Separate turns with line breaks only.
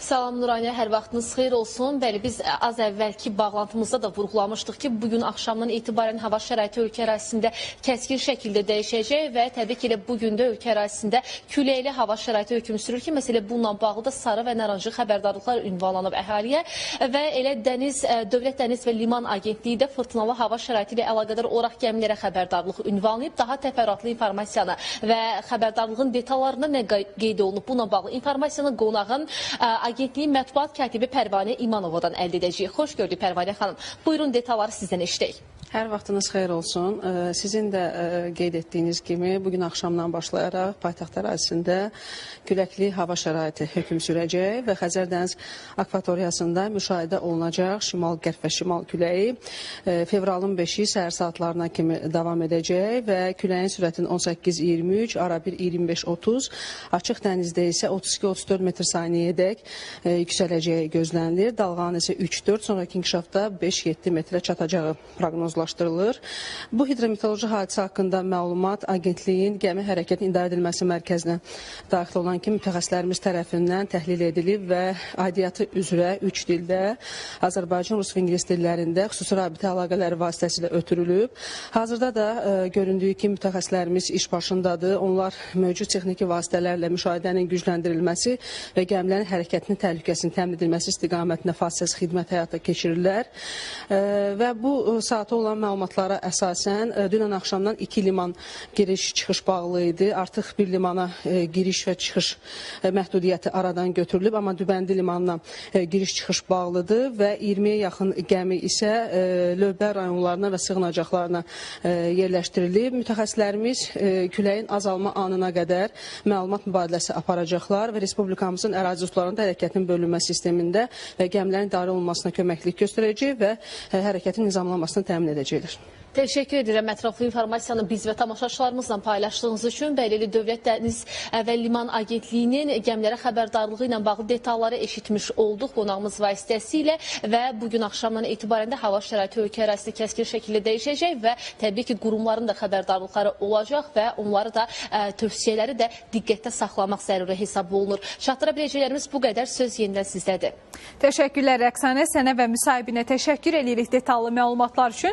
Salam Nuraniyə, hər vaxtınız xeyir olsun. Bəli, biz az əvvəlki bağlantımızda da vurğulamışdıq ki, bugün axşamdan etibarən hava şəraiti ölkə ərazisində kəskin şəkildə dəyişəcək və təbii ki, bugün də ölkə ərazisində küləkli hava şəraiti hökm sürür ki, məsələ bununla bağlı da sarı və naranjı xəbərdarlıqlar ünvanlanıb əhaliyə və elə Dövlət Dəniz və Liman Agentliyi də fırtınalı hava şəraiti ilə əlaqədar olaraq gəmilərə xəbərdarlıq ünvanlayıb. Daha təfərrüatlı informasiyanı və xəbərdarlığın detallarında nə qeyd olunub buna bağlı informasiyanı qonağın Agentliyin mətbuat katibi Pərvanə İmanovadan əldə edəcəyik. Xoş gördük Pərvanə xanım. Buyurun detalları sizdən eşidək.
Hər vaxtınız xeyir olsun. Sizin də qeyd etdiyiniz kimi bugün axşamdan başlayaraq paytaxt ərazisində küləkli hava şəraiti hökm sürəcək və Xəzər dəniz akvatoriyasında müşahidə olunacaq şimal-qərb və şimal küləyi fevralın 5-i səhər saatlarına kimi davam edəcək və küləyin sürətinin 18-23, arabir 25-30, açıq dənizdə isə 32-34 metr saniyədək yüksələcəyi gözlənilir. Dalğanın isə 3-4, sonraki inkişafda 5-7 metrə çatacağı proqnozlaşdırılır. Bu hidrometeoroloji hadisə haqqında məlumat Agentliyin gəmi hərəkətinin idarə edilməsi mərkəzinə daxil olan kimi mütəxəssislərimiz tərəfindən təhlil edilib və aidiyyatı üzrə 3 dildə Azərbaycan, Rus və İngilis dillərində xüsusi rabitə əlaqələri vasitəsilə ötürülüb. Hazırda da göründüyü kimi mütəxəssislərimiz iş başındadır. Onlar mövcud texniki vasitələrlə müşahidənin gücləndirilməsi və gəmilərin hərəkətinin təhlükəsinin təmin edilməsi istiqamətində fasiləsiz xidmət həyata keçirirlər. Və bu saata olan məlumatlara əsasən dünən axşamdan 2 liman giriş-çıxış bağlı idi. Artıq bir limana giriş və çıxış məhdudiyyəti aradan götürülüb, amma Dübəndi limanına giriş-çıxış bağlıdır və 20-yə yaxın gəmi isə lövbər rayonlarına və sığınacaqlarına yerləşdirilib. Mütəxəssislərimiz küləyin azalma anına qədər məlumat mübadiləsi aparacaqlar və Respublikamızın ərazi sularında hərəkətin bölünmə sistemində gəmilərin idarə olunmasına köməklik göstərəcək və hərəkətin nizamlanmasını təmin edəcəklər.
Təşəkkür edirəm ətraflı informasiyanı biz və tamaşaçılarımızla paylaşdığınız üçün. Bəli, Dövlət Dəniz və Liman Agentliyinin gəmilərə xəbərdarlığı ilə bağlı detalları eşitmiş olduq qonağımız vasitəsilə və bugün axşamdan etibarən də hava şəraiti ölkə ərazisində kəskin şəkildə dəyişəcək və təbii ki, qurumların da xəbərdarlıqları olacaq və onları da tövsiyələri də diqqətdə saxlamaq zəruri hesab olunur. Çatdıra biləcəklərimiz bu qədər, söz yenidən sizdədir.
Təşəkkürlər Rəqsanə, sənə və müsahibinə təşəkkür edirik detallı məlumatlar üçün.